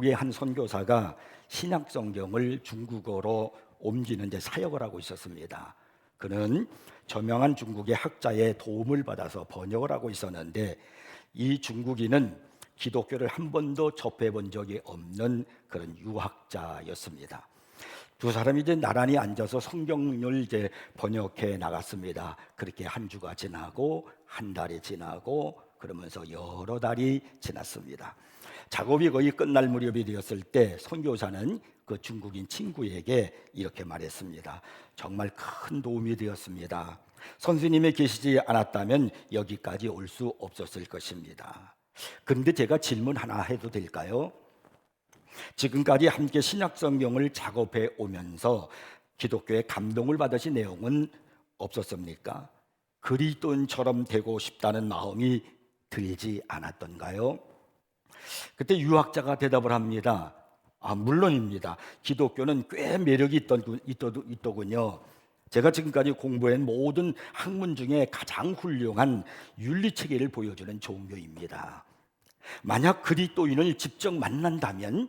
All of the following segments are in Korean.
중국의 한 선교사가 신약 성경을 중국어로 옮기는 데 사역을 하고 있었습니다. 그는 저명한 중국의 학자의 도움을 받아서 번역을 하고 있었는데, 이 중국인은 기독교를 한 번도 접해 본 적이 없는 그런 유학자였습니다. 두 사람이 이제 나란히 앉아서 성경을 이제 번역해 나갔습니다. 그렇게 한 주가 지나고 한 달이 지나고 그러면서 여러 달이 지났습니다. 작업이 거의 끝날 무렵이 되었을 때 선교사는 그 중국인 친구에게 이렇게 말했습니다. 정말 큰 도움이 되었습니다. 선생님이 계시지 않았다면 여기까지 올 수 없었을 것입니다. 그런데 제가 질문 하나 해도 될까요? 지금까지 함께 신약 성경을 작업해 오면서 기독교의 감동을 받으신 내용은 없었습니까? 그리스도인처럼 되고 싶다는 마음이 들지 않았던가요? 그때 유학자가 대답을 합니다. 물론입니다. 기독교는 꽤 매력이 있더군요. 제가 지금까지 공부한 모든 학문 중에 가장 훌륭한 윤리체계를 보여주는 종교입니다. 만약 그리스도인을 직접 만난다면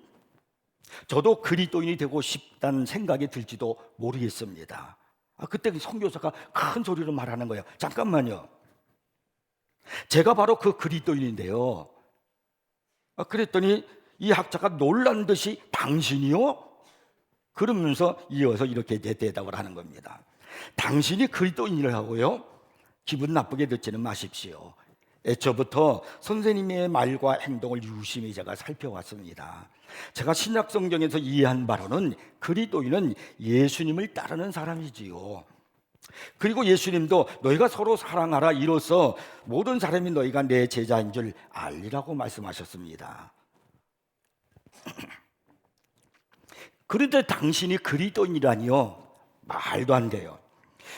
저도 그리스도인이 되고 싶다는 생각이 들지도 모르겠습니다. 그때 선교사가 큰 소리로 말하는 거예요. 잠깐만요. 제가 바로 그 그리스도인인데요. 그랬더니 이 학자가 놀란 듯이 당신이요? 그러면서 이어서 이렇게 대답을 하는 겁니다. 당신이 그리스도인이라고요? 기분 나쁘게 듣지는 마십시오. 애초부터 선생님의 말과 행동을 유심히 제가 살펴왔습니다. 제가 신약 성경에서 이해한 바로는 그리스도인은 예수님을 따르는 사람이지요. 그리고 예수님도 너희가 서로 사랑하라 이로써 모든 사람이 너희가 내 제자인 줄 알리라고 말씀하셨습니다. 그런데 당신이 그리스도인이라니요? 말도 안 돼요.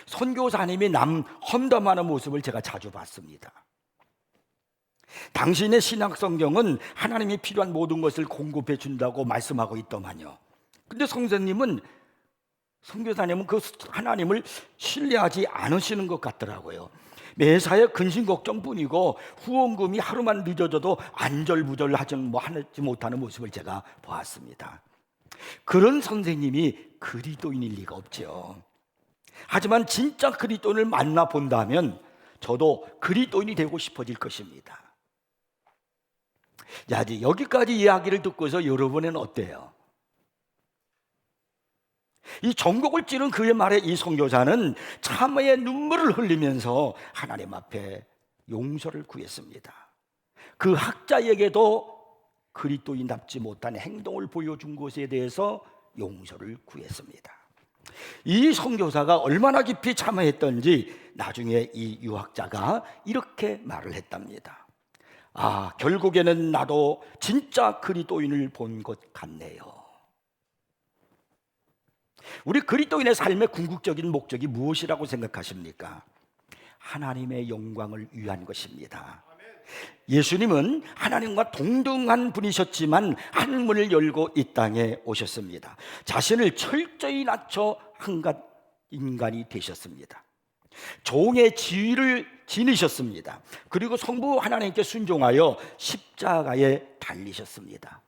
선교사님이 남 험담하는 모습을 제가 자주 봤습니다. 당신의 신약 성경은 하나님이 필요한 모든 것을 공급해 준다고 말씀하고 있더만요. 근데 선교사님은 그 하나님을 신뢰하지 않으시는 것 같더라고요. 매사에 근심 걱정뿐이고 후원금이 하루만 늦어져도 안절부절하지 못하는 모습을 제가 보았습니다. 그런 선생님이 그리스도인일 리가 없죠. 하지만 진짜 그리스도인을 만나 본다면 저도 그리스도인이 되고 싶어질 것입니다. 자, 이제 여기까지 이야기를 듣고서 여러분은 어때요? 이 전곡을 찌른 그의 말에 이 선교사는 참회의 눈물을 흘리면서 하나님 앞에 용서를 구했습니다. 그 학자에게도 그리스도인답지 못한 행동을 보여준 것에 대해서 용서를 구했습니다. 이 선교사가 얼마나 깊이 참회했던지 나중에 이 유학자가 이렇게 말을 했답니다. 결국에는 나도 진짜 그리스도인을 본 것 같네요. 우리 그리스도인의 삶의 궁극적인 목적이 무엇이라고 생각하십니까? 하나님의 영광을 위한 것입니다. 예수님은 하나님과 동등한 분이셨지만 한문을 열고 이 땅에 오셨습니다. 자신을 철저히 낮춰 한갓 인간이 되셨습니다. 종의 지위를 지니셨습니다. 그리고 성부 하나님께 순종하여 십자가에 달리셨습니다.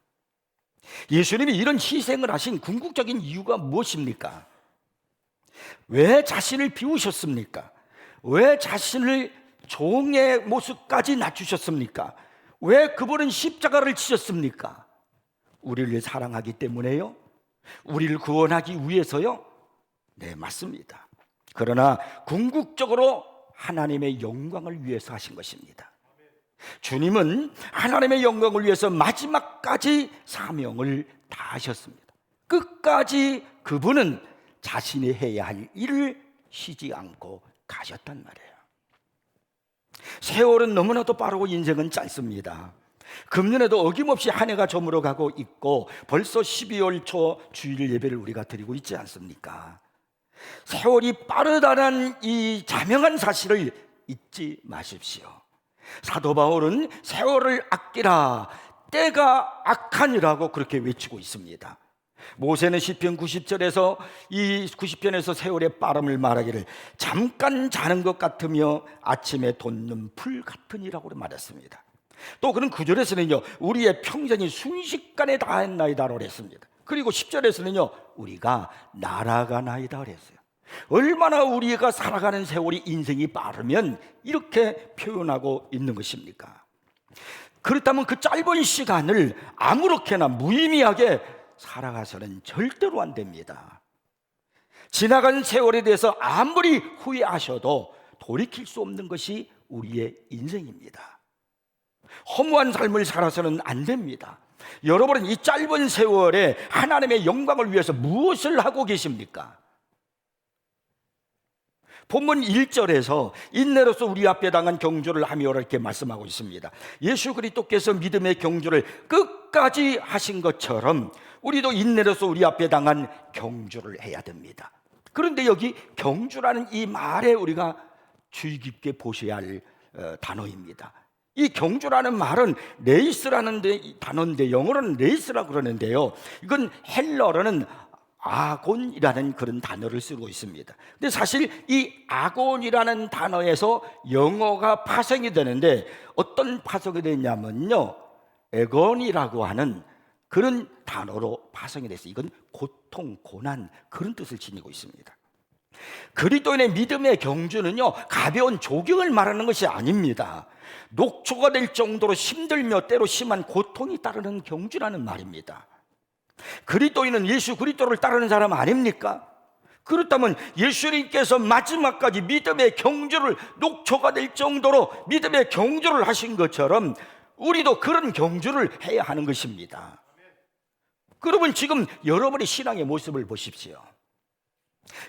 예수님이 이런 희생을 하신 궁극적인 이유가 무엇입니까? 왜 자신을 비우셨습니까? 왜 자신을 종의 모습까지 낮추셨습니까? 왜 그분은 십자가를 치셨습니까? 우리를 사랑하기 때문에요? 우리를 구원하기 위해서요? 네, 맞습니다. 그러나 궁극적으로 하나님의 영광을 위해서 하신 것입니다. 주님은 하나님의 영광을 위해서 마지막까지 사명을 다하셨습니다. 끝까지 그분은 자신이 해야 할 일을 쉬지 않고 가셨단 말이에요. 세월은 너무나도 빠르고 인생은 짧습니다. 금년에도 어김없이 한 해가 저물어가고 있고 벌써 12월 초 주일 예배를 우리가 드리고 있지 않습니까? 세월이 빠르다는 이 자명한 사실을 잊지 마십시오. 사도 바울은 세월을 아끼라, 때가 악하니라고 그렇게 외치고 있습니다. 모세는 시편 90절에서 이 90편에서 세월의 빠름을 말하기를 잠깐 자는 것 같으며 아침에 돋는 풀 같으니라고 말했습니다. 또 그는 9절에서는요 우리의 평생이 순식간에 다했나이다라고 했습니다. 그리고 10절에서는요 우리가 날아가나이다 그랬어요. 얼마나 우리가 살아가는 세월이 인생이 빠르면 이렇게 표현하고 있는 것입니까? 그렇다면 그 짧은 시간을 아무렇게나 무의미하게 살아가서는 절대로 안 됩니다. 지나간 세월에 대해서 아무리 후회하셔도 돌이킬 수 없는 것이 우리의 인생입니다. 허무한 삶을 살아서는 안 됩니다. 여러분은 이 짧은 세월에 하나님의 영광을 위해서 무엇을 하고 계십니까? 본문 1절에서 인내로서 우리 앞에 당한 경주를 하며 이렇게 말씀하고 있습니다. 예수 그리스도께서 믿음의 경주를 끝까지 하신 것처럼 우리도 인내로서 우리 앞에 당한 경주를 해야 됩니다. 그런데 여기 경주라는 이 말에 우리가 주의 깊게 보셔야 할 단어입니다. 이 경주라는 말은 레이스라는 단어인데 영어로는 레이스라고 그러는데요, 이건 헬러어는 아곤이라는 그런 단어를 쓰고 있습니다. 근데 사실 이 아곤이라는 단어에서 영어가 파생이 되는데 어떤 파생이 됐냐면요, 에건이라고 하는 그런 단어로 파생이 됐어요. 이건 고통, 고난 그런 뜻을 지니고 있습니다. 그리스도인의 믿음의 경주는요 가벼운 조경을 말하는 것이 아닙니다. 녹초가 될 정도로 힘들며 때로 심한 고통이 따르는 경주라는 말입니다. 그리스도인은 예수 그리스도를 따르는 사람 아닙니까? 그렇다면 예수님께서 마지막까지 믿음의 경주를 녹초가 될 정도로 믿음의 경주를 하신 것처럼 우리도 그런 경주를 해야 하는 것입니다. 그러면 지금 여러분의 신앙의 모습을 보십시오.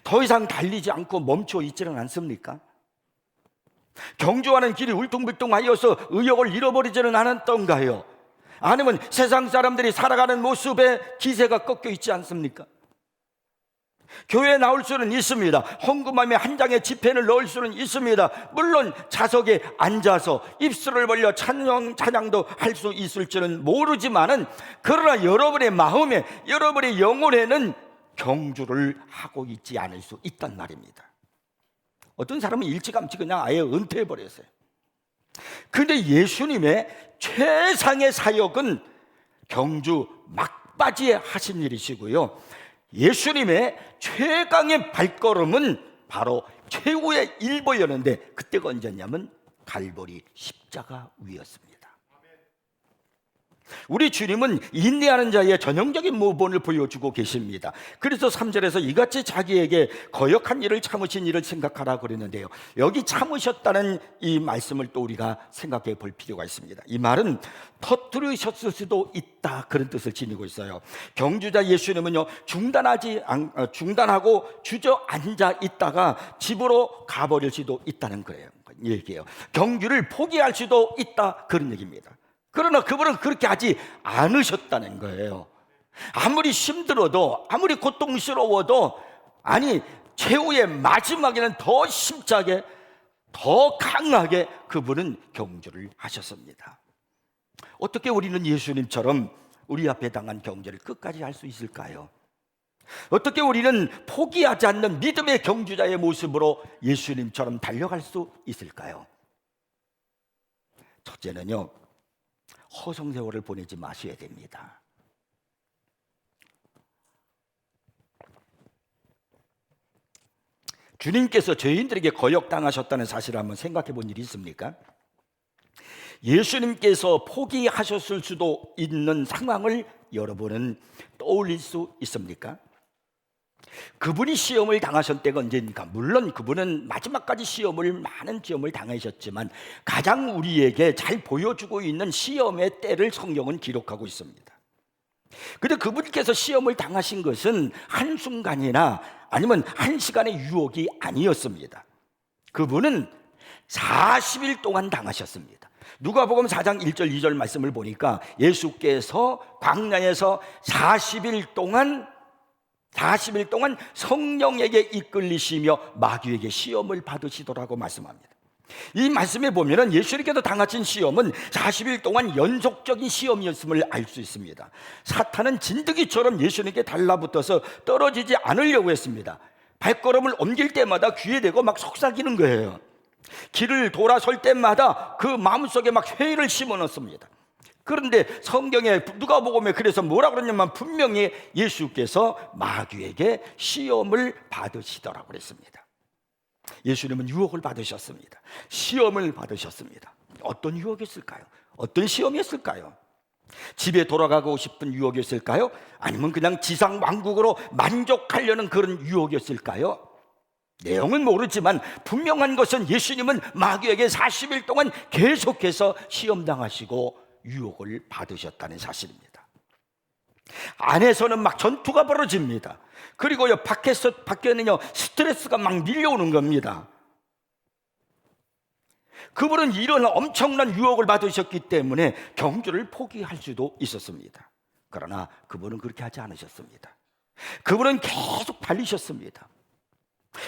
더 이상 달리지 않고 멈춰 있지는 않습니까? 경주하는 길이 울퉁불퉁하여서 의욕을 잃어버리지는 않았던가요? 아니면 세상 사람들이 살아가는 모습에 기세가 꺾여 있지 않습니까? 교회에 나올 수는 있습니다. 헌금함에 한 장의 지폐를 넣을 수는 있습니다. 물론 좌석에 앉아서 입술을 벌려 찬양도 할 수 있을지는 모르지만은, 그러나 여러분의 마음에, 여러분의 영혼에는 경주를 하고 있지 않을 수 있단 말입니다. 어떤 사람은 일찌감치 그냥 아예 은퇴해버렸어요. 그런데 예수님의 최상의 사역은 경주 막바지에 하신 일이시고요, 예수님의 최강의 발걸음은 바로 최후의 일보였는데, 그때가 언제냐면 갈보리 십자가 위였습니다. 우리 주님은 인내하는 자의 전형적인 모본을 보여주고 계십니다. 그래서 3절에서 이같이 자기에게 거역한 일을 참으신 일을 생각하라 그랬는데요, 여기 참으셨다는 이 말씀을 또 우리가 생각해 볼 필요가 있습니다. 이 말은 터뜨리셨을 수도 있다 그런 뜻을 지니고 있어요. 경주자 예수님은요 중단하고 주저앉아 있다가 집으로 가버릴 수도 있다는 거예요. 얘기해요. 경주를 포기할 수도 있다 그런 얘기입니다. 그러나 그분은 그렇게 하지 않으셨다는 거예요. 아무리 힘들어도, 아무리 고통스러워도, 아니 최후의 마지막에는 더 힘차게, 더 강하게 그분은 경주를 하셨습니다. 어떻게 우리는 예수님처럼 우리 앞에 당한 경주를 끝까지 할 수 있을까요? 어떻게 우리는 포기하지 않는 믿음의 경주자의 모습으로 예수님처럼 달려갈 수 있을까요? 첫째는요, 허송세월을 보내지 마셔야 됩니다. 주님께서 죄인들에게 거역당하셨다는 사실을 한번 생각해 본 일이 있습니까? 예수님께서 포기하셨을 수도 있는 상황을 여러분은 떠올릴 수 있습니까? 그분이 시험을 당하셨을 때가 언제입니까? 물론 그분은 마지막까지 많은 시험을 당하셨지만 가장 우리에게 잘 보여주고 있는 시험의 때를 성경은 기록하고 있습니다. 그런데 그분께서 시험을 당하신 것은 한순간이나 아니면 한 시간의 유혹이 아니었습니다. 그분은 40일 동안 당하셨습니다. 누가복음 4장 1절 2절 말씀을 보니까 예수께서 광야에서 40일 동안 성령에게 이끌리시며 마귀에게 시험을 받으시더라고 말씀합니다. 이 말씀에 보면은 예수님께서 당하신 시험은 40일 동안 연속적인 시험이었음을 알 수 있습니다. 사탄은 진드기처럼 예수님께 달라붙어서 떨어지지 않으려고 했습니다. 발걸음을 옮길 때마다 귀에 대고 막 속삭이는 거예요. 길을 돌아설 때마다 그 마음속에 막 회의를 심어넣습니다. 그런데 성경에 누가복음에 그래서 뭐라 그러냐면 분명히 예수께서 마귀에게 시험을 받으시더라고 그랬습니다. 예수님은 유혹을 받으셨습니다. 시험을 받으셨습니다. 어떤 유혹이었을까요? 어떤 시험이었을까요? 집에 돌아가고 싶은 유혹이었을까요? 아니면 그냥 지상 왕국으로 만족하려는 그런 유혹이었을까요? 내용은 모르지만 분명한 것은 예수님은 마귀에게 40일 동안 계속해서 시험당하시고 유혹을 받으셨다는 사실입니다. 안에서는 막 전투가 벌어집니다. 그리고요 밖에는요 스트레스가 막 밀려오는 겁니다. 그분은 이런 엄청난 유혹을 받으셨기 때문에 경주를 포기할 수도 있었습니다. 그러나 그분은 그렇게 하지 않으셨습니다. 그분은 계속 달리셨습니다.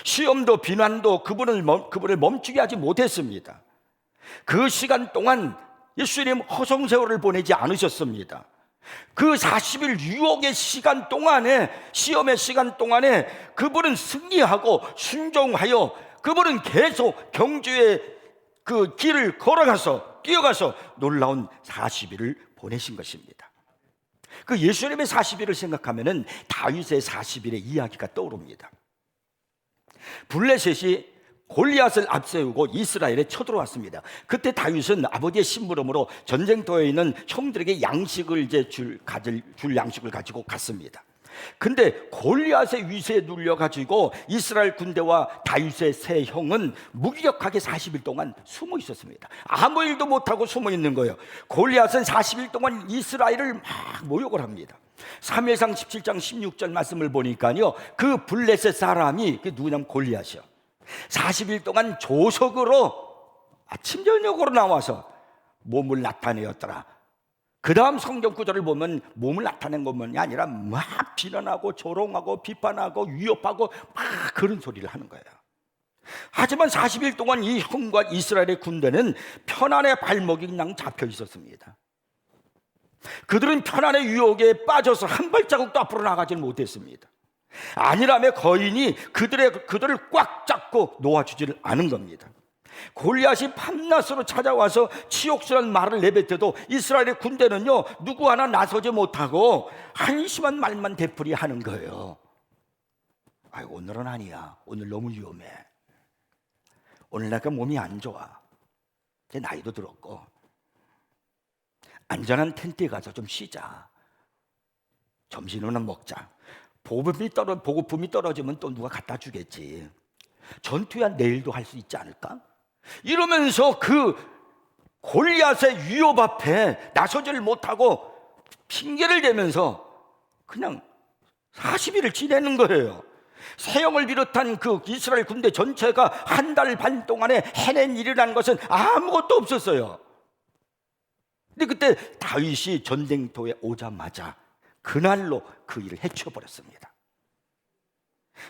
시험도 비난도 그분을 멈추게 하지 못했습니다. 그 시간 동안 예수님 허송세월을 보내지 않으셨습니다. 그 40일 유혹의 시간 동안에, 시험의 시간 동안에 그분은 승리하고 순종하여 그분은 계속 경주의 그 길을 걸어가서 뛰어가서 놀라운 40일을 보내신 것입니다. 그 예수님의 40일을 생각하면은 다윗의 40일의 이야기가 떠오릅니다. 블레셋이 골리앗을 앞세우고 이스라엘에 쳐들어왔습니다. 그때 다윗은 아버지의 심부름으로 전쟁터에 있는 형들에게 양식을 줄 양식을 가지고 갔습니다. 근데 골리앗의 위세에 눌려가지고 이스라엘 군대와 다윗의 세 형은 무기력하게 40일 동안 숨어 있었습니다. 아무 일도 못하고 숨어 있는 거예요. 골리앗은 40일 동안 이스라엘을 막 모욕을 합니다. 사무엘상 17장 16절 말씀을 보니까요, 그 블레셋 사람이 그 누구냐면 골리앗이요, 40일 동안 조석으로 아침 저녁으로 나와서 몸을 나타내었더라. 그 다음 성경 구절을 보면 몸을 나타낸 것만이 아니라 막 비난하고 조롱하고 비판하고 위협하고 막 그런 소리를 하는 거예요. 하지만 40일 동안 이 형과 이스라엘의 군대는 편안의 발목이 그냥 잡혀 있었습니다. 그들은 편안의 유혹에 빠져서 한 발자국도 앞으로 나가지 못했습니다. 아니라면 거인이 그들을 꽉 잡고 놓아주지를 않은 겁니다. 골리앗이 밤낮으로 찾아와서 치욕스러운 말을 내뱉어도 이스라엘의 군대는요 누구 하나 나서지 못하고 한심한 말만 되풀이하는 거예요. 오늘은 아니야, 오늘 너무 위험해, 오늘 내가 몸이 안 좋아, 제 나이도 들었고 안전한 텐트에 가서 좀 쉬자, 점심은 먹자, 보급품이 떨어지면 또 누가 갖다 주겠지, 전투야 내일도 할 수 있지 않을까? 이러면서 그 골리앗의 위협 앞에 나서지를 못하고 핑계를 대면서 그냥 40일을 지내는 거예요. 세형을 비롯한 그 이스라엘 군대 전체가 한 달 반 동안에 해낸 일이라는 것은 아무것도 없었어요. 근데 그때 다윗이 전쟁터에 오자마자 그날로 그 일을 해쳐버렸습니다.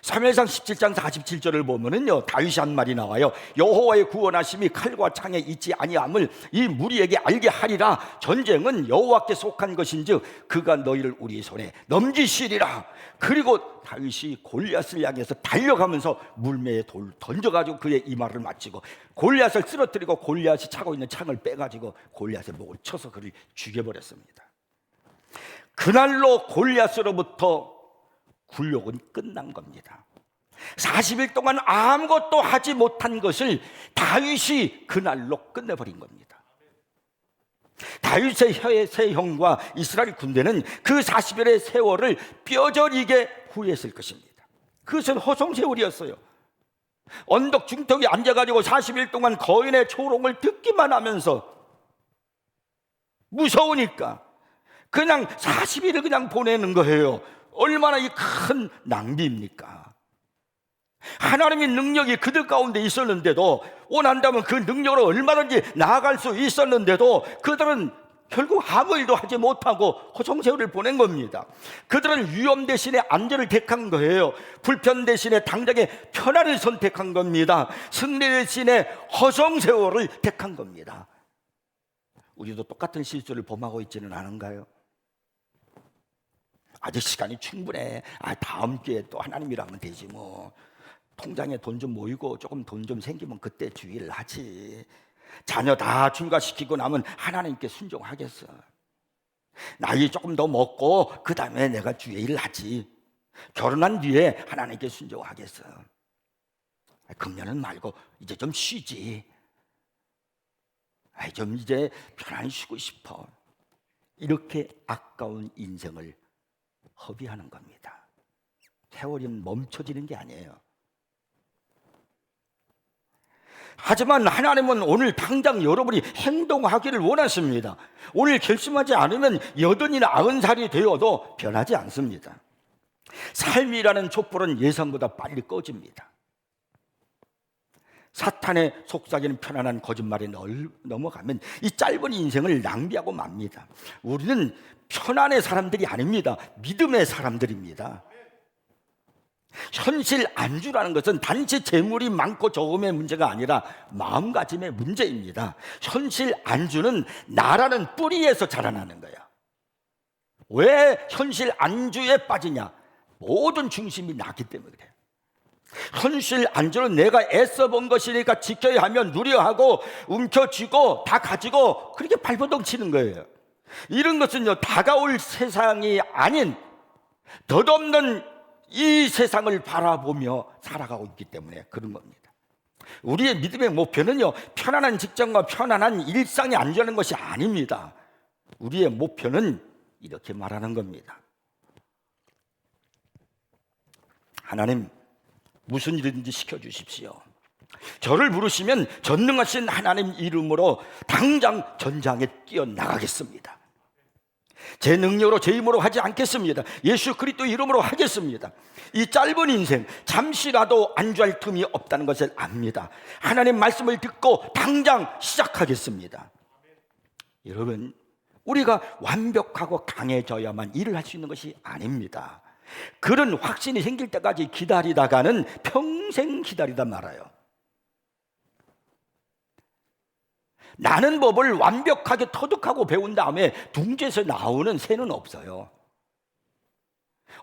사무엘상 17장 47절을 보면은요 다윗이 한 말이 나와요. 여호와의 구원하심이 칼과 창에 있지 아니함을 이 무리에게 알게 하리라. 전쟁은 여호와께 속한 것인즉 그가 너희를 우리 손에 넘기시리라. 그리고 다윗이 골리앗을 향해서 달려가면서 물매에 돌 던져가지고 그의 이마를 맞추고 골리앗을 쓰러뜨리고 골리앗이 차고 있는 창을 빼가지고 골리앗의 목을 쳐서 그를 죽여버렸습니다. 그날로 골리앗으로부터 굴욕은 끝난 겁니다. 40일 동안 아무것도 하지 못한 것을 다윗이 그날로 끝내버린 겁니다. 다윗의 세 형과 이스라엘 군대는 그 40일의 세월을 뼈저리게 후회했을 것입니다. 그것은 허송세월이었어요. 언덕 중턱에 앉아가지고 40일 동안 거인의 조롱을 듣기만 하면서 무서우니까 그냥 40일을 그냥 보내는 거예요. 얼마나 이 큰 낭비입니까? 하나님의 능력이 그들 가운데 있었는데도, 원한다면 그 능력으로 얼마든지 나아갈 수 있었는데도 그들은 결국 아무 일도 하지 못하고 허송세월을 보낸 겁니다. 그들은 위험 대신에 안전을 택한 거예요. 불편 대신에 당장의 편안을 선택한 겁니다. 승리 대신에 허송세월을 택한 겁니다. 우리도 똑같은 실수를 범하고 있지는 않은가요? 아직 시간이 충분해, 다음 기회에 또 하나님이라면 되지 뭐, 통장에 돈 좀 모이고 조금 돈 좀 생기면 그때 주의를 하지. 자녀 다 출가시키고 나면 하나님께 순종하겠어. 나이 조금 더 먹고 그 다음에 내가 주의를 하지. 결혼한 뒤에 하나님께 순종하겠어. 금년은 말고 이제 좀 쉬지. 좀 이제 편안히 쉬고 싶어. 이렇게 아까운 인생을 허비하는 겁니다. 세월이 멈춰지는 게 아니에요. 하지만 하나님은 오늘 당장 여러분이 행동하기를 원하십니다. 오늘 결심하지 않으면 80이나 90살이 되어도 변하지 않습니다. 삶이라는 촛불은 예상보다 빨리 꺼집니다. 사탄의 속삭이는 편안한 거짓말에 넘어가면 이 짧은 인생을 낭비하고 맙니다. 우리는 편안의 사람들이 아닙니다. 믿음의 사람들입니다. 현실 안주라는 것은 단지 재물이 많고 적음의 문제가 아니라 마음가짐의 문제입니다. 현실 안주는 나라는 뿌리에서 자라나는 거야. 왜 현실 안주에 빠지냐? 모든 중심이 나기 때문에 그래요. 현실 안주는 내가 애써 본 것이니까 지켜야 하면 누려야 하고 움켜쥐고 다 가지고 그렇게 발버둥 치는 거예요. 이런 것은요, 다가올 세상이 아닌 덧없는 이 세상을 바라보며 살아가고 있기 때문에 그런 겁니다. 우리의 믿음의 목표는요, 편안한 직장과 편안한 일상이 안주하는 것이 아닙니다. 우리의 목표는 이렇게 말하는 겁니다. 하나님, 무슨 일이든지 시켜주십시오. 저를 부르시면 전능하신 하나님 이름으로 당장 전장에 뛰어나가겠습니다. 제 능력으로 제 힘으로 하지 않겠습니다. 예수 그리스도 이름으로 하겠습니다. 이 짧은 인생 잠시라도 안주할 틈이 없다는 것을 압니다. 하나님 말씀을 듣고 당장 시작하겠습니다. 여러분, 우리가 완벽하고 강해져야만 일을 할 수 있는 것이 아닙니다. 그런 확신이 생길 때까지 기다리다가는 평생 기다리다 말아요. 나는 법을 완벽하게 터득하고 배운 다음에 둥지에서 나오는 새는 없어요.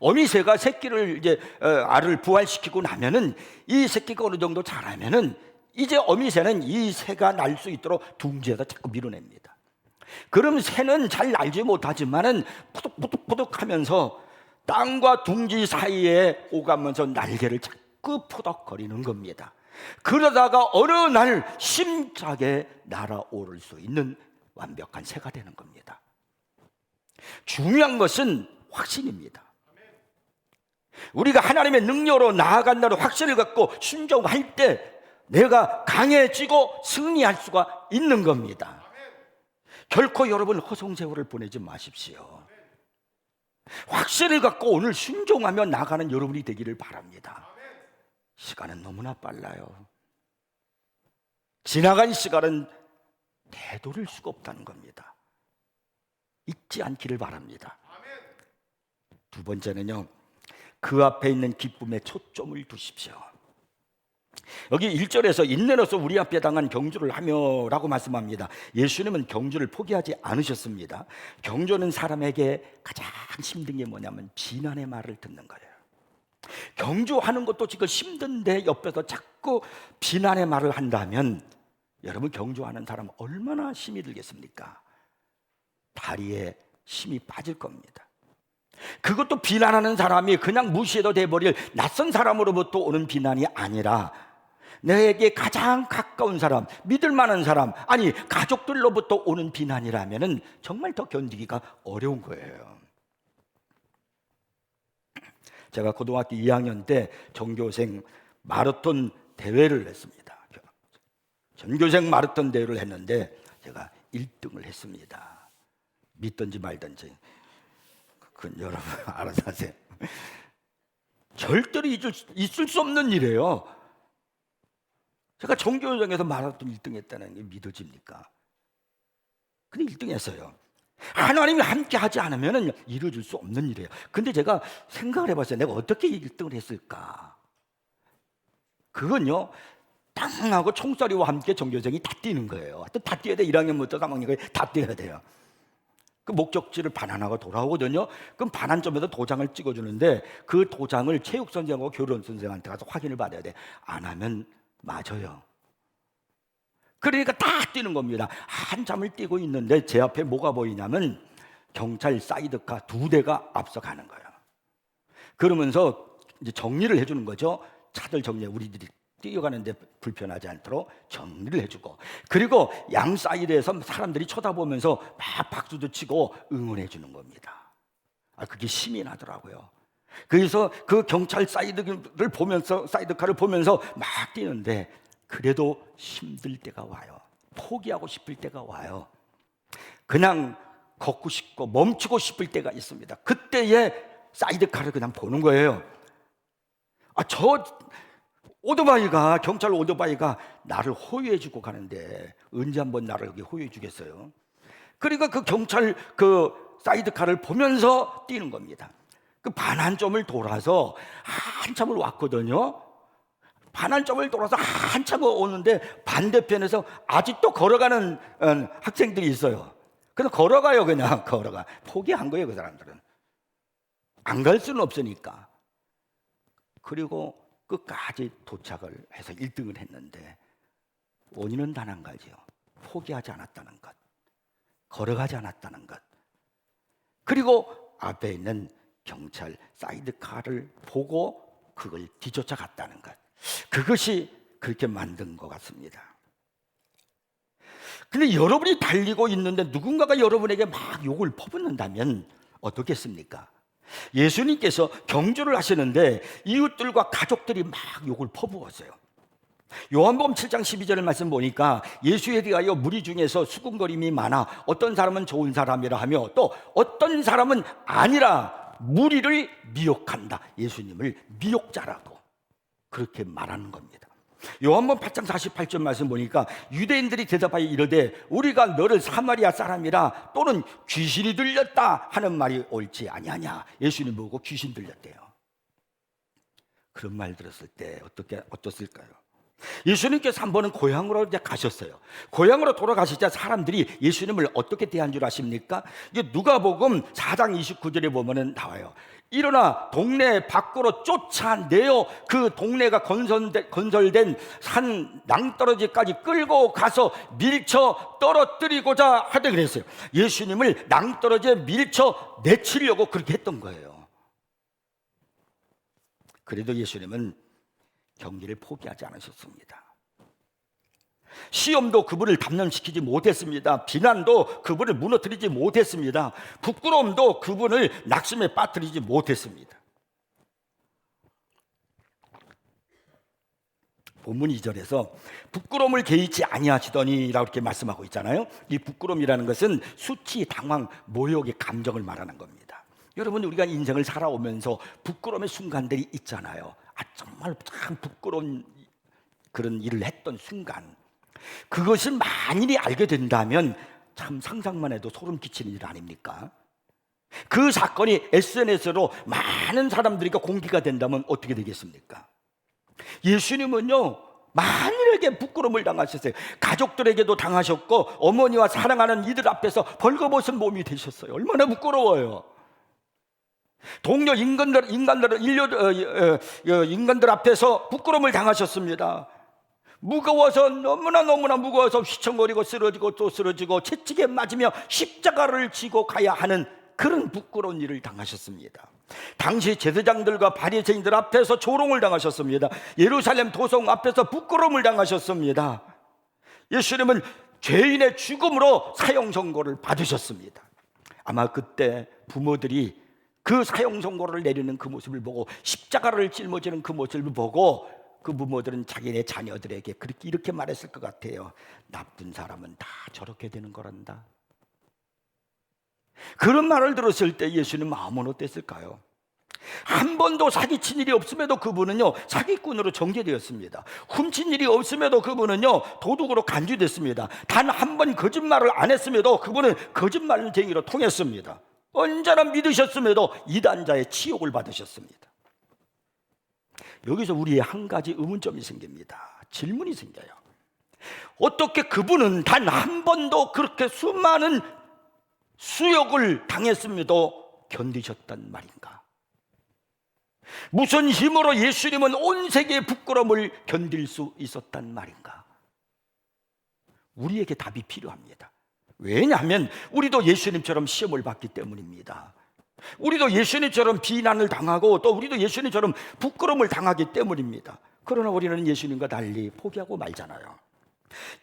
어미새가 새끼를 이제 알을 부활시키고 나면은 이 새끼가 어느 정도 자라면은 이제 어미새는 이 새가 날 수 있도록 둥지에다 자꾸 밀어냅니다. 그럼 새는 잘 날지 못하지만은 푸득푸득푸득하면서 땅과 둥지 사이에 오가면서 날개를 자꾸 푸덕거리는 겁니다. 그러다가 어느 날 심차게 날아오를 수 있는 완벽한 새가 되는 겁니다. 중요한 것은 확신입니다. 우리가 하나님의 능력으로 나아간다는 확신을 갖고 순종할 때 내가 강해지고 승리할 수가 있는 겁니다. 결코 여러분 허송세월을 보내지 마십시오. 확신을 갖고 오늘 순종하며 나가는 여러분이 되기를 바랍니다. 시간은 너무나 빨라요. 지나간 시간은 되돌릴 수가 없다는 겁니다. 잊지 않기를 바랍니다. 두 번째는요, 그 앞에 있는 기쁨에 초점을 두십시오. 여기 1절에서 인내로서 우리 앞에 당한 경주를 하며 라고 말씀합니다. 예수님은 경주를 포기하지 않으셨습니다. 경주는 사람에게 가장 힘든 게 뭐냐면 비난의 말을 듣는 거예요. 경주하는 것도 지금 힘든데 옆에서 자꾸 비난의 말을 한다면 여러분, 경주하는 사람 얼마나 힘이 들겠습니까? 다리에 힘이 빠질 겁니다. 그것도 비난하는 사람이 그냥 무시해도 돼버릴 낯선 사람으로부터 오는 비난이 아니라 내게 가장 가까운 사람, 믿을 만한 사람, 아니 가족들로부터 오는 비난이라면 정말 더 견디기가 어려운 거예요. 제가 고등학교 2학년 때 전교생 마라톤 대회를 했습니다. 전교생 마라톤 대회를 했는데 제가 1등을 했습니다. 믿든지 말든지 그건 여러분 알아서 하세요. 절대로 있을 수 없는 일이에요. 제가 전교생에서 마라톤 1등 했다는 게 믿어집니까? 근데 1등 했어요. 하나님이 함께 하지 않으면 이루어질 수 없는 일이에요. 근데 제가 생각을 해봤어요. 내가 어떻게 1등을 했을까? 그건요, 땅하고 총소리와 함께 전교생이 다 뛰는 거예요. 다 뛰어야 돼. 1학년부터 3학년까지 다 뛰어야 돼요. 그 목적지를 반환하고 돌아오거든요. 그럼 반환점에서 도장을 찍어주는데 그 도장을 체육 선생하고 교련 선생한테 가서 확인을 받아야 돼. 안 하면 맞아요. 그러니까 딱 뛰는 겁니다. 한참을 뛰고 있는데 제 앞에 뭐가 보이냐면 경찰 사이드카 2대가 앞서가는 거예요. 그러면서 이제 정리를 해주는 거죠. 차들 정리해, 우리들이 뛰어가는데 불편하지 않도록 정리를 해주고, 그리고 양 사이드에서 사람들이 쳐다보면서 막 박수도 치고 응원해 주는 겁니다. 그게 힘이 나더라고요. 그래서 그 경찰 사이드를 보면서, 사이드카를 보면서 막 뛰는데 그래도 힘들 때가 와요. 포기하고 싶을 때가 와요. 그냥 걷고 싶고 멈추고 싶을 때가 있습니다. 그때에 사이드카를 그냥 보는 거예요. 저 오토바이가, 경찰 오토바이가 나를 호위해주고 가는데 언제 한번 나를 여기 호위해주겠어요? 그러니까 그 경찰 그 사이드카를 보면서 뛰는 겁니다. 그 반환점을 돌아서 한참을 왔거든요. 반환점을 돌아서 한참을 오는데 반대편에서 아직도 걸어가는 학생들이 있어요. 그래서 걸어가요. 그냥 걸어가. 포기한 거예요. 그 사람들은 안 갈 수는 없으니까. 그리고 끝까지 도착을 해서 1등을 했는데 원인은 단 한 가지요. 포기하지 않았다는 것, 걸어가지 않았다는 것, 그리고 앞에 있는 경찰 사이드카를 보고 그걸 뒤쫓아갔다는 것. 그것이 그렇게 만든 것 같습니다. 근데 여러분이 달리고 있는데 누군가가 여러분에게 막 욕을 퍼붓는다면 어떻겠습니까? 예수님께서 경주를 하시는데 이웃들과 가족들이 막 욕을 퍼부었어요. 요한복음 7장 12절의 말씀 보니까 예수에 대하여 무리 중에서 수군거림이 많아 어떤 사람은 좋은 사람이라 하며 또 어떤 사람은 아니라 무리를 미혹한다. 예수님을 미혹자라고 그렇게 말하는 겁니다. 요한복음 8장 48절 말씀 보니까 유대인들이 대답하여 이르되 우리가 너를 사마리아 사람이라 또는 귀신이 들렸다 하는 말이 옳지 아니하냐. 예수님 보고 귀신 들렸대요. 그런 말 들었을 때 어떻을까요? 예수님께서 한 번은 고향으로 이제 가셨어요. 고향으로 돌아가시자 사람들이 예수님을 어떻게 대한 줄 아십니까? 이게 누가복음 4장 29절에 보면은 나와요. 일어나 동네 밖으로 쫓아내어 그 동네가 건설된 산 낭떠러지까지 끌고 가서 밀쳐 떨어뜨리고자 하되 그랬어요. 예수님을 낭떠러지에 밀쳐 내치려고 그렇게 했던 거예요. 그래도 예수님은 경기를 포기하지 않으셨습니다. 시험도 그분을 단련시키지 못했습니다. 비난도 그분을 무너뜨리지 못했습니다. 부끄러움도 그분을 낙심에 빠뜨리지 못했습니다. 본문 2절에서 부끄러움을 개의치 아니하시더니 라고 이렇게 말씀하고 있잖아요. 이 부끄러움이라는 것은 수치, 당황, 모욕의 감정을 말하는 겁니다. 여러분, 우리가 인생을 살아오면서 부끄러움의 순간들이 있잖아요. 정말 참 부끄러운 그런 일을 했던 순간, 그것을 만일이 알게 된다면 참 상상만 해도 소름 끼치는 일 아닙니까? 그 사건이 SNS로 많은 사람들에게 공개가 된다면 어떻게 되겠습니까? 예수님은요, 만일에게 부끄러움을 당하셨어요. 가족들에게도 당하셨고 어머니와 사랑하는 이들 앞에서 벌거벗은 몸이 되셨어요. 얼마나 부끄러워요. 동료 인간들 앞에서 부끄러움을 당하셨습니다. 무거워서, 너무나 무거워서 휘청거리고 쓰러지고 또 쓰러지고 채찍에 맞으며 십자가를 지고 가야 하는 그런 부끄러운 일을 당하셨습니다. 당시 제사장들과 바리새인들 앞에서 조롱을 당하셨습니다. 예루살렘 도성 앞에서 부끄러움을 당하셨습니다. 예수님은 죄인의 죽음으로 사형 선고를 받으셨습니다. 아마 그때 부모들이 그 사형 선고를 내리는 그 모습을 보고, 십자가를 짊어지는 그 모습을 보고 그 부모들은 자기네 자녀들에게 이렇게 말했을 것 같아요. 나쁜 사람은 다 저렇게 되는 거란다. 그런 말을 들었을 때 예수님 마음은 어땠을까요? 한 번도 사기친 일이 없음에도 그분은요 사기꾼으로 정죄되었습니다. 훔친 일이 없음에도 그분은요 도둑으로 간주됐습니다. 단 한 번 거짓말을 안 했음에도 그분은 거짓말쟁이로 통했습니다. 언제나 믿으셨음에도 이단자의 치욕을 받으셨습니다. 여기서 우리의 한 가지 의문점이 생깁니다. 질문이 생겨요. 어떻게 그분은 단 한 번도 그렇게 수많은 수욕을 당했음에도 견디셨단 말인가? 무슨 힘으로 예수님은 온 세계의 부끄러움을 견딜 수 있었단 말인가? 우리에게 답이 필요합니다. 왜냐하면 우리도 예수님처럼 시험을 받기 때문입니다. 우리도 예수님처럼 비난을 당하고 또 우리도 예수님처럼 부끄러움을 당하기 때문입니다. 그러나 우리는 예수님과 달리 포기하고 말잖아요.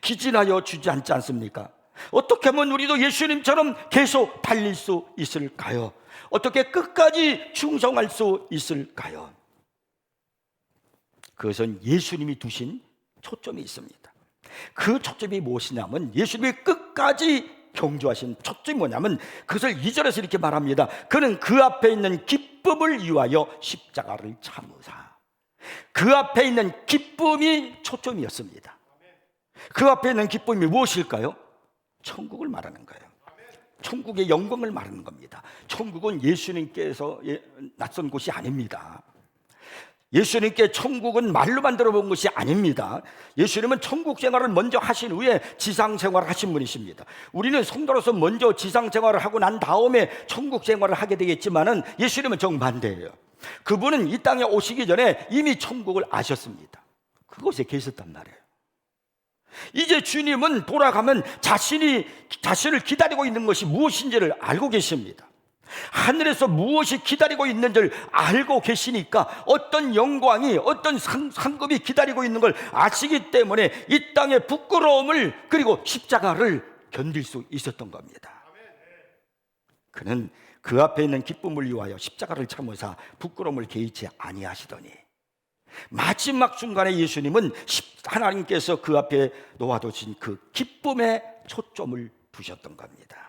기진하여 주지 않지 않습니까? 어떻게 하면 우리도 예수님처럼 계속 달릴 수 있을까요? 어떻게 끝까지 충성할 수 있을까요? 그것은 예수님이 두신 초점이 있습니다. 그 초점이 무엇이냐면, 예수님이 끝까지 경주하신 초점이 뭐냐면, 그것을 2절에서 이렇게 말합니다. 그는 그 앞에 있는 기쁨을 위하여 십자가를 참으사. 그 앞에 있는 기쁨이 초점이었습니다. 그 앞에 있는 기쁨이 무엇일까요? 천국을 말하는 거예요. 천국의 영광을 말하는 겁니다. 천국은 예수님께서 낯선 곳이 아닙니다. 예수님께 천국은 말로만 들어본 것이 아닙니다. 예수님은 천국 생활을 먼저 하신 후에 지상 생활을 하신 분이십니다. 우리는 성도로서 먼저 지상 생활을 하고 난 다음에 천국 생활을 하게 되겠지만은 예수님은 정반대예요. 그분은 이 땅에 오시기 전에 이미 천국을 아셨습니다. 그곳에 계셨단 말이에요. 이제 주님은 돌아가면 자신을 기다리고 있는 것이 무엇인지를 알고 계십니다. 하늘에서 무엇이 기다리고 있는지를 알고 계시니까 어떤 영광이, 어떤 상급이 기다리고 있는 걸 아시기 때문에 이 땅의 부끄러움을, 그리고 십자가를 견딜 수 있었던 겁니다. 그는 그 앞에 있는 기쁨을 위하여 십자가를 참으사 부끄러움을 개의치 아니하시더니, 마지막 순간에 예수님은 하나님께서 그 앞에 놓아두신 그 기쁨에 초점을 두셨던 겁니다.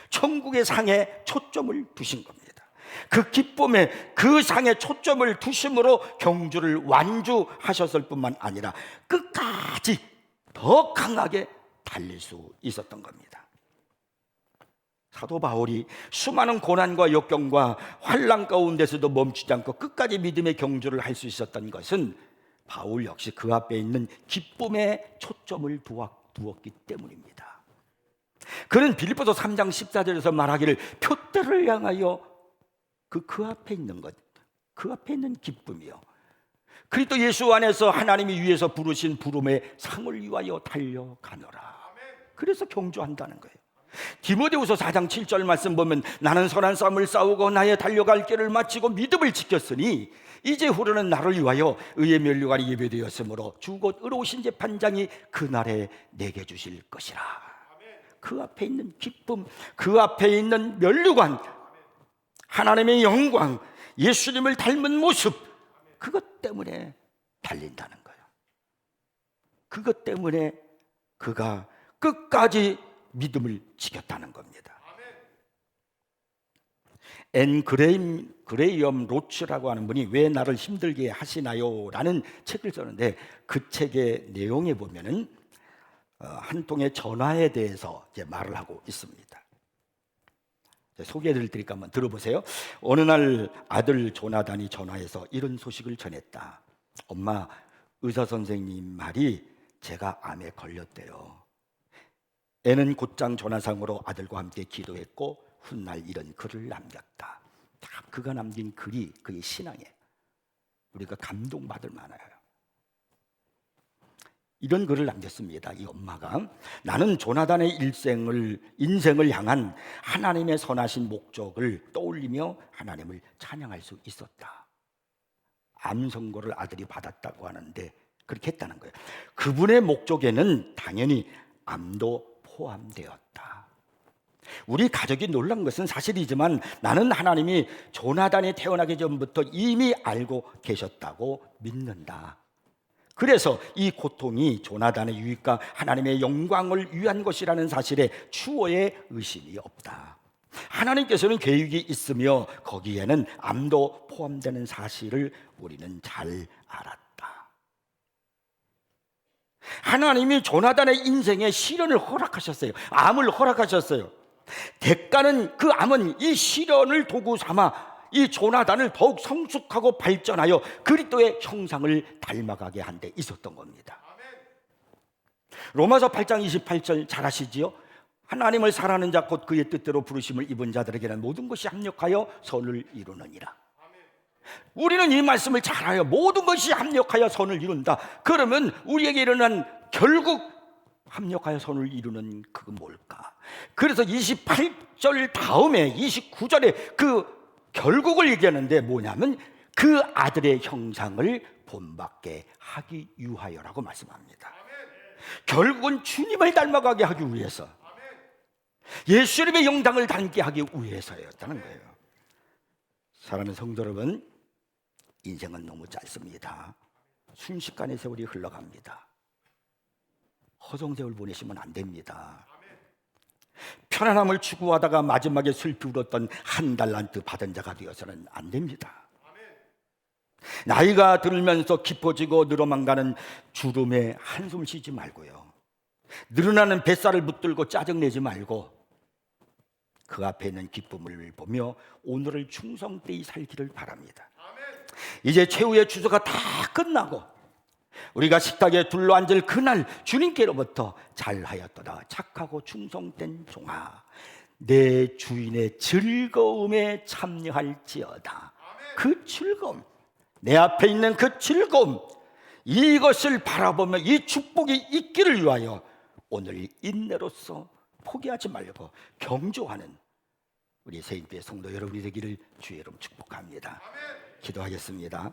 천국의 상에 초점을 두신 겁니다. 그 기쁨에, 그 상에 초점을 두심으로 경주를 완주하셨을 뿐만 아니라 끝까지 더 강하게 달릴 수 있었던 겁니다. 사도 바울이 수많은 고난과 역경과 환난 가운데서도 멈추지 않고 끝까지 믿음의 경주를 할 수 있었던 것은 바울 역시 그 앞에 있는 기쁨에 초점을 두었기 때문입니다. 그는 빌립보서 3장 14절에서 말하기를, 표대를 향하여 그 앞에 있는 것, 그 앞에 있는 기쁨이요, 그리스도 예수 안에서 하나님이 위에서 부르신 부름의 상을 위하여 달려가노라. 그래서 경주한다는 거예요. 디모데후서 4장 7절 말씀 보면, 나는 선한 싸움을 싸우고 나의 달려갈 길을 마치고 믿음을 지켰으니 이제 후로는 나를 위하여 의의 면류관이 예배되었으므로 주 곧 의로우신 재판장이 그날에 내게 주실 것이라. 그 앞에 있는 기쁨, 그 앞에 있는 면류관, 하나님의 영광, 예수님을 닮은 모습, 그것 때문에 달린다는 거예요. 그것 때문에 그가 끝까지 믿음을 지켰다는 겁니다. 앤 그레이엄 로츠라고 하는 분이 왜 나를 힘들게 하시나요? 라는 책을 썼는데, 그 책의 내용에 보면은 한 통의 전화에 대해서 이제 말을 하고 있습니다. 소개해드릴 테니까 한번 들어보세요. 어느 날 아들 조나단이 전화해서 이런 소식을 전했다. 엄마, 의사 선생님 말이 제가 암에 걸렸대요. 애는 곧장 전화상으로 아들과 함께 기도했고 훗날 이런 글을 남겼다. 그가 남긴 글이 그의 신앙이에요. 우리가 감동받을 만해요. 이런 글을 남겼습니다. 이 엄마가, 나는 조나단의 인생을 향한 하나님의 선하신 목적을 떠올리며 하나님을 찬양할 수 있었다. 암 선고를 아들이 받았다고 하는데 그렇게 했다는 거예요. 그분의 목적에는 당연히 암도 포함되었다. 우리 가족이 놀란 것은 사실이지만 나는 하나님이 조나단이 태어나기 전부터 이미 알고 계셨다고 믿는다. 그래서 이 고통이 조나단의 유익과 하나님의 영광을 위한 것이라는 사실에 추호의 의심이 없다. 하나님께서는 계획이 있으며 거기에는 암도 포함되는 사실을 우리는 잘 알았다. 하나님이 조나단의 인생에 시련을 허락하셨어요. 암을 허락하셨어요. 대가는, 그 암은 이 시련을 도구 삼아 이 조나단을 더욱 성숙하고 발전하여 그리스도의 형상을 닮아가게 한 데 있었던 겁니다. 로마서 8장 28절 잘 아시지요? 하나님을 사랑하는 자 곧 그의 뜻대로 부르심을 입은 자들에게는 모든 것이 합력하여 선을 이루느니라. 우리는 이 말씀을 잘 알아요. 모든 것이 합력하여 선을 이룬다. 그러면 우리에게 일어난 결국 합력하여 선을 이루는 그건 뭘까? 그래서 28절 다음에 29절에 그 결국을 얘기하는데 뭐냐면 그 아들의 형상을 본받게 하기 위하여라고 말씀합니다. 결국은 주님을 닮아가게 하기 위해서, 예수님의 영광을 닮게 하기 위해서였다는 거예요. 사랑하는 성도 여러분, 인생은 너무 짧습니다. 순식간에 세월이 흘러갑니다. 허송세월 보내시면 안 됩니다. 편안함을 추구하다가 마지막에 슬피 울었던 한 달란트 받은 자가 되어서는 안 됩니다. 나이가 들면서 깊어지고 늘어만 가는 주름에 한숨을 쉬지 말고요, 늘어나는 뱃살을 붙들고 짜증내지 말고 그 앞에 있는 기쁨을 보며 오늘을 충성되이 살기를 바랍니다. 이제 최후의 주소가 다 끝나고 우리가 식탁에 둘러앉을 그날 주님께로부터 잘하였도다 착하고 충성된 종아, 내 주인의 즐거움에 참여할지어다. 그 즐거움, 내 앞에 있는 그 즐거움, 이것을 바라보며 이 축복이 있기를 위하여 오늘 인내로서 포기하지 말고 경주하는 우리 세인교회 성도 여러분이 되기를 주의 이름 축복합니다. 기도하겠습니다.